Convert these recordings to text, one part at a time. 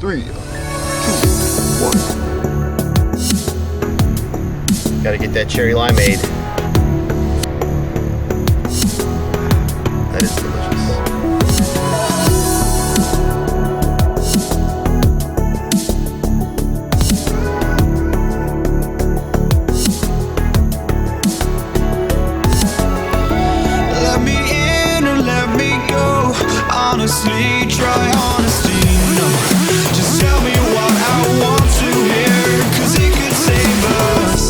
3, 2, 1. Gotta get that cherry limeade. That is delicious. Let me in or let me go. Honestly, try honesty. No, just tell me what I want to hear, 'cause it could save us.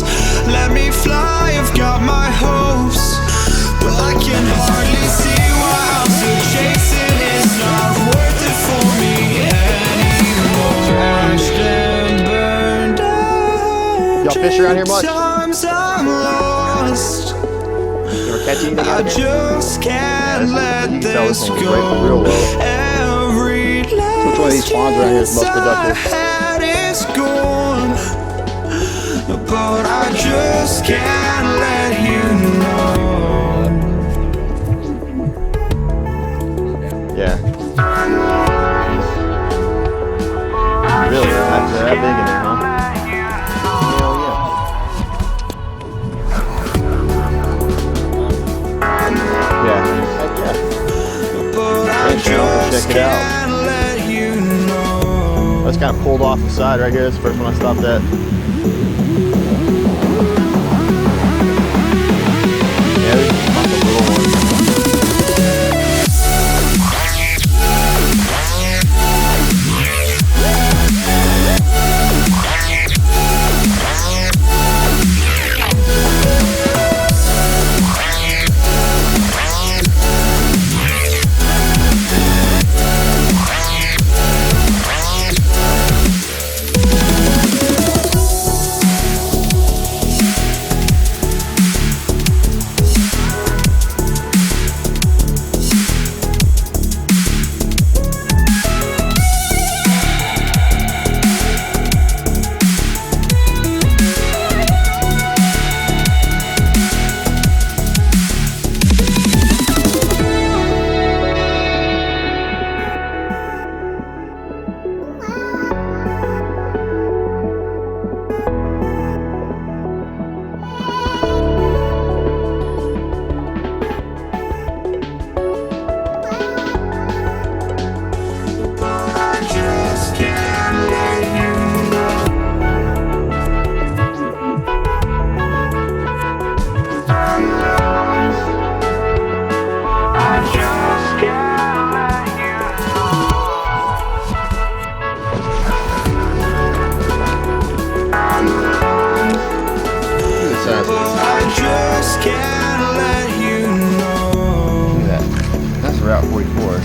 Let me fly, I've got my hopes, but I can hardly see why I'm still chasing. It's not worth it for me anymore. Crashed and burned out. Y'all fish around here much? Times I'm lost. You ever catch anything I out here? just can't let You can tell this this one was go. real low. Every Which one of these ponds around here is most productive? head is gone, but I just can't let you know. Yeah. Really? That's that big in there, huh? Hell yeah. Yeah. Heck yeah. But I Thanks, man. I'll just check it out. can't let you know. That's kind of pulled off the side right here. That's the first one I stopped at. Yeah, there's a bunch of little ones. Route 44.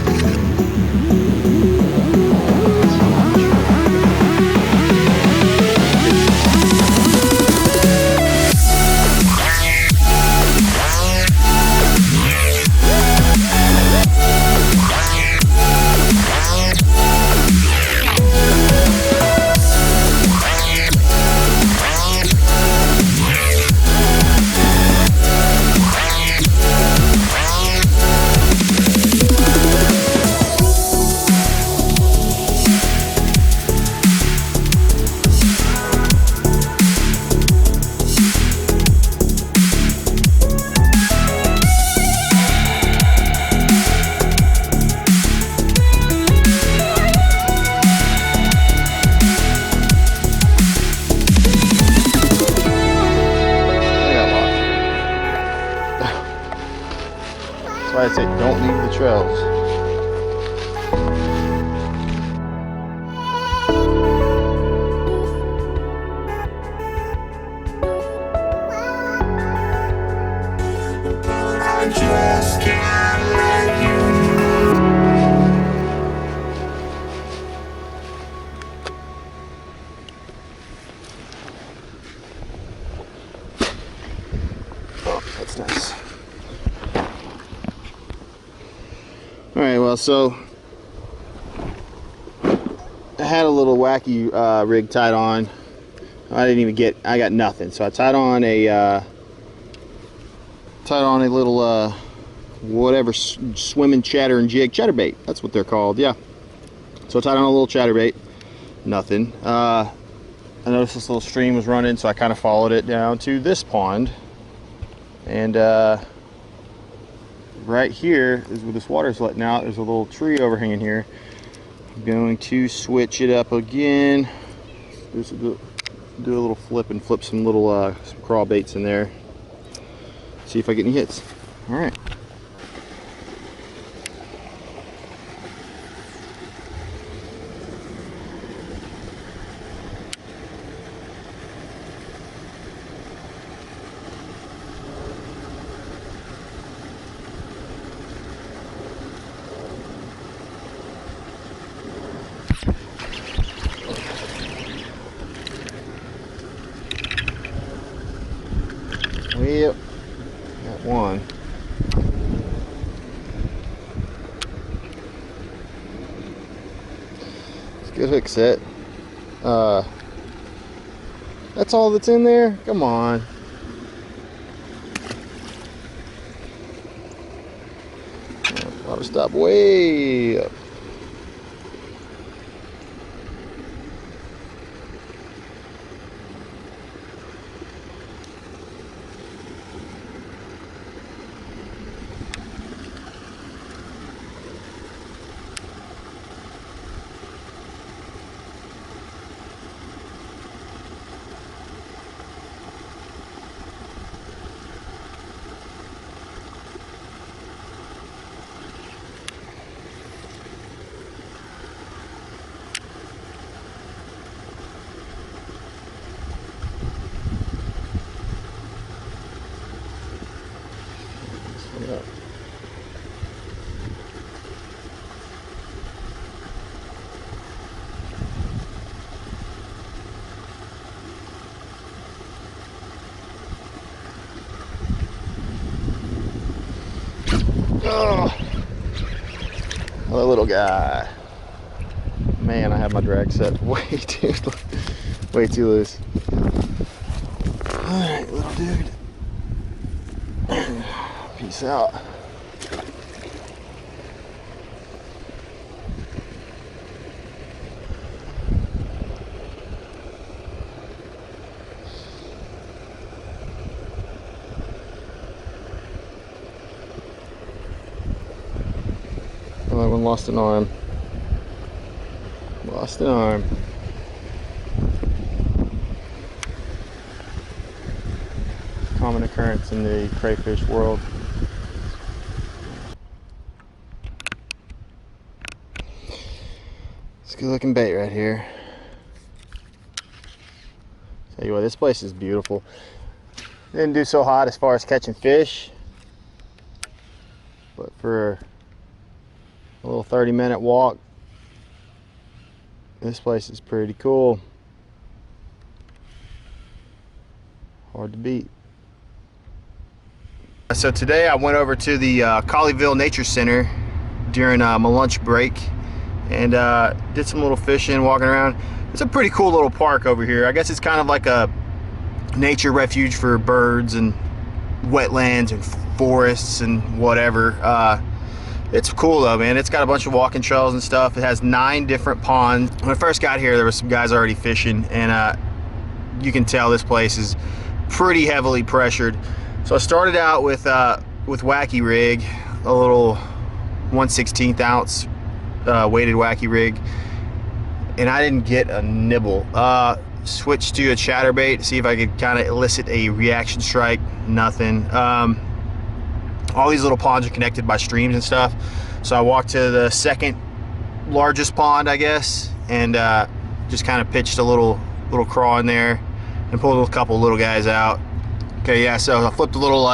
That's why I say don't leave the trails. I just can't let you Oh, that's nice. Alright, well, so I had a little wacky rig tied on. I got nothing. So I tied on a little whatever swimming chatter and jig chatterbait. That's what they're called. Yeah. So I tied on a little chatterbait. nothing. I noticed this little stream was running, so I kind of followed it down to this pond. And right here is where this water's letting out. There's a little tree overhanging here. I'm going to switch it up again. Do a little flip and flip some little some crawl baits in there. See if I get any hits. All right. Yep, got one. It's a good hook set. That's all that's in there? Come on. Water stop way up. Yeah. Oh, another little guy. Man, I have my drag set way too loose. All right, little dude. Peace out. Oh, that one lost an arm. Lost an arm. Common occurrence in the crayfish world. It's a good looking bait right here. Tell you what, this place is beautiful. Didn't do so hot as far as catching fish, but for a little 30-minute walk, this place is pretty cool. Hard to beat. So today I went over to the Colleyville Nature Center during my lunch break and did some little fishing, walking around. It's a pretty cool little park over here. I guess it's kind of like a nature refuge for birds and wetlands and forests and whatever. It's cool though, man. It's got a bunch of walking trails and stuff. It has 9 different ponds. When I first got here, there was some guys already fishing, and you can tell this place is pretty heavily pressured. So I started out with wacky rig, a little 1/16 ounce weighted wacky rig, and I didn't get a nibble. Switched to a chatterbait to see if I could kind of elicit a reaction strike. Nothing. All these little ponds are connected by streams and stuff. So I walked to the second largest pond, I guess, and just kind of pitched a little craw in there and pulled a couple little guys out. Okay, yeah, so I flipped a little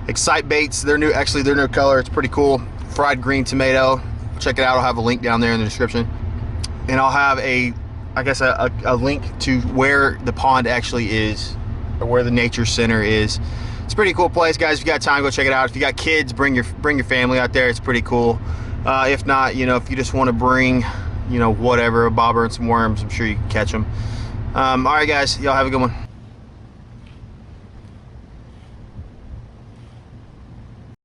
Excite baits. They're new, actually they're new color. It's pretty cool. Fried green tomato. Check it out. I'll have a link down there in the description. And I'll have a link to where the pond actually is, or where the nature center is. It's a pretty cool place, guys. If you got time, go check it out. If you got kids, bring your family out there. It's pretty cool. If not, you know, if you just want to bring, you know, whatever, a bobber and some worms, I'm sure you can catch them. All right, guys, y'all have a good one.